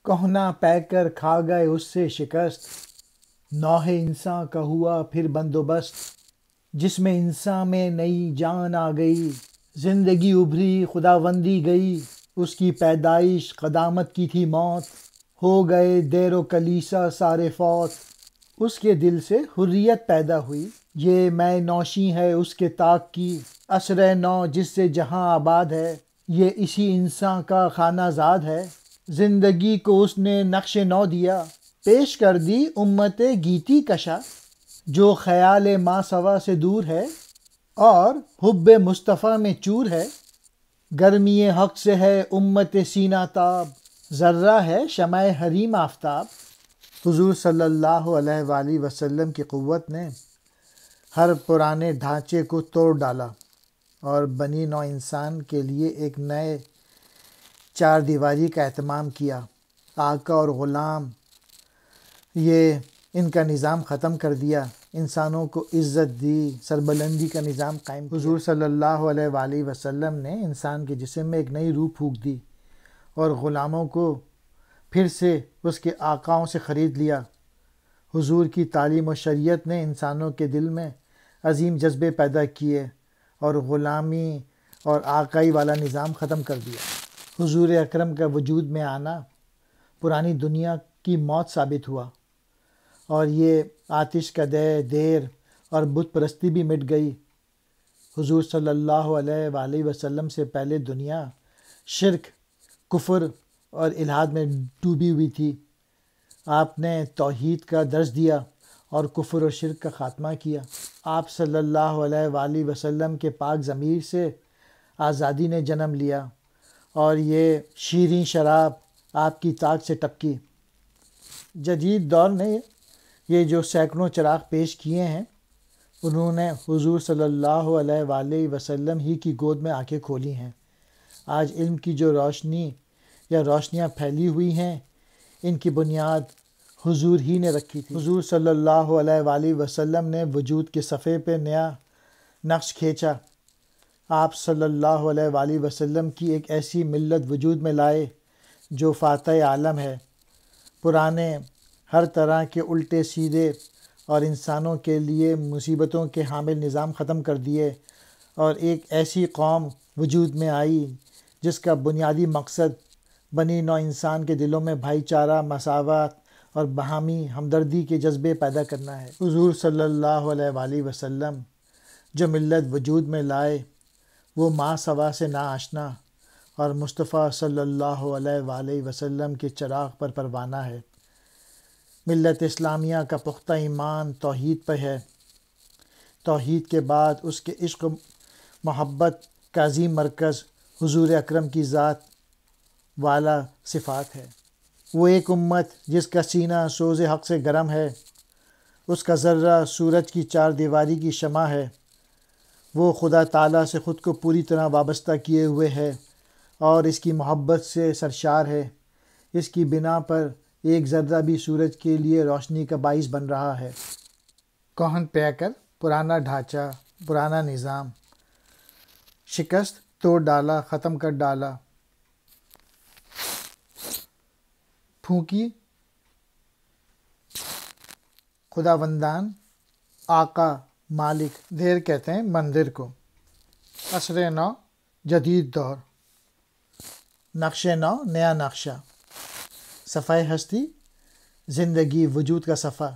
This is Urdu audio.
کوہنا پہ کر کھا گئے اس سے شکست، نوح انساں کا ہوا پھر بندوبست، جس میں انسان میں نئی جان آ گئی، زندگی ابھری خداوندی گئی، اس کی پیدائش قدامت کی تھی موت، ہو گئے دیر و کلیسا سارے فوت، اس کے دل سے حریت پیدا ہوئی، یہ میں نوشی ہے اس کے طاق کی، عصر نو جس سے جہاں آباد ہے، یہ اسی انسان کا خانہ زاد ہے، زندگی کو اس نے نقش نو دیا، پیش کر دی امت گیتی کشا، جو خیال ماسوا سے دور ہے اور حب مصطفیٰ میں چور ہے، گرمی حق سے ہے امت سینہ تاب، ذرہ ہے شمع حریم آفتاب۔ حضور صلی اللہ علیہ وآلہ وسلم کی قوت نے ہر پرانے ڈھانچے کو توڑ ڈالا اور بنی نوع انسان کے لیے ایک نئے چار دیواری کا اہتمام کیا۔ آقا اور غلام، یہ ان کا نظام ختم کر دیا، انسانوں کو عزت دی، سربلندی کا نظام قائم کیا۔ حضور صلی اللہ علیہ وآلہ وسلم نے انسان کے جسم میں ایک نئی روح پھونک دی اور غلاموں کو پھر سے اس کے آقاؤں سے خرید لیا۔ حضور کی تعلیم و شریعت نے انسانوں کے دل میں عظیم جذبے پیدا کیے اور غلامی اور آقائی والا نظام ختم کر دیا۔ حضور اکرم کا وجود میں آنا پرانی دنیا کی موت ثابت ہوا اور یہ آتش کدے دیر اور بت پرستی بھی مٹ گئی۔ حضور صلی اللہ علیہ وآلہ وسلم سے پہلے دنیا شرک، کفر اور الحاد میں ڈوبی ہوئی تھی۔ آپ نے توحید کا درس دیا اور کفر اور شرک کا خاتمہ کیا۔ آپ صلی اللہ علیہ وآلہ وسلم کے پاک ضمیر سے آزادی نے جنم لیا اور یہ شیریں شراب آپ کی طاق سے ٹپکی۔ جدید دور نے یہ جو سینکڑوں چراغ پیش کیے ہیں، انہوں نے حضور صلی اللہ علیہ وآلہ وسلم ہی کی گود میں آنکھیں کھولی ہیں۔ آج علم کی جو روشنی یا روشنیاں پھیلی ہوئی ہیں، ان کی بنیاد حضور ہی نے رکھی تھی۔ حضور صلی اللہ علیہ وآلہ وسلم نے وجود کے صفحے پہ نیا نقش کھینچا۔ آپ صلی اللہ علیہ وآلہ وسلم کی ایک ایسی ملت وجود میں لائے جو فاتح عالم ہے، پرانے ہر طرح کے الٹے سیدھے اور انسانوں کے لیے مصیبتوں کے حامل نظام ختم کر دیے، اور ایک ایسی قوم وجود میں آئی جس کا بنیادی مقصد بنی نوع انسان کے دلوں میں بھائی چارہ، مساوات اور باہمی ہمدردی کے جذبے پیدا کرنا ہے۔ حضور صلی اللہ علیہ وآلہ وسلم جو ملت وجود میں لائے وہ ماں سوا سے نا آشنا اور مصطفیٰ صلی اللہ علیہ وآلہ وسلم کے چراغ پر پروانہ ہے۔ ملت اسلامیہ کا پختہ ایمان توحید پر ہے۔ توحید کے بعد اس کے عشق و محبت کا عظیم مرکز حضور اکرم کی ذات والا صفات ہے۔ وہ ایک امت جس کا سینہ سوز حق سے گرم ہے، اس کا ذرہ سورج کی چار دیواری کی شمع ہے، وہ خدا تعالیٰ سے خود کو پوری طرح وابستہ کیے ہوئے ہے اور اس کی محبت سے سرشار ہے۔ اس کی بنا پر ایک ذرہ بھی سورج کے لیے روشنی کا باعث بن رہا ہے۔ کوہن پہ کر پرانا ڈھانچہ، پرانا نظام شکست توڑ ڈالا، ختم کر ڈالا، پھونکی خداوندان، آقا، مالک، دیر کہتے ہیں مندر کو، عصر نو، جدید دور، نقش نو، نیا نقشہ، صفحہ ہستی، زندگی وجود کا صفحہ۔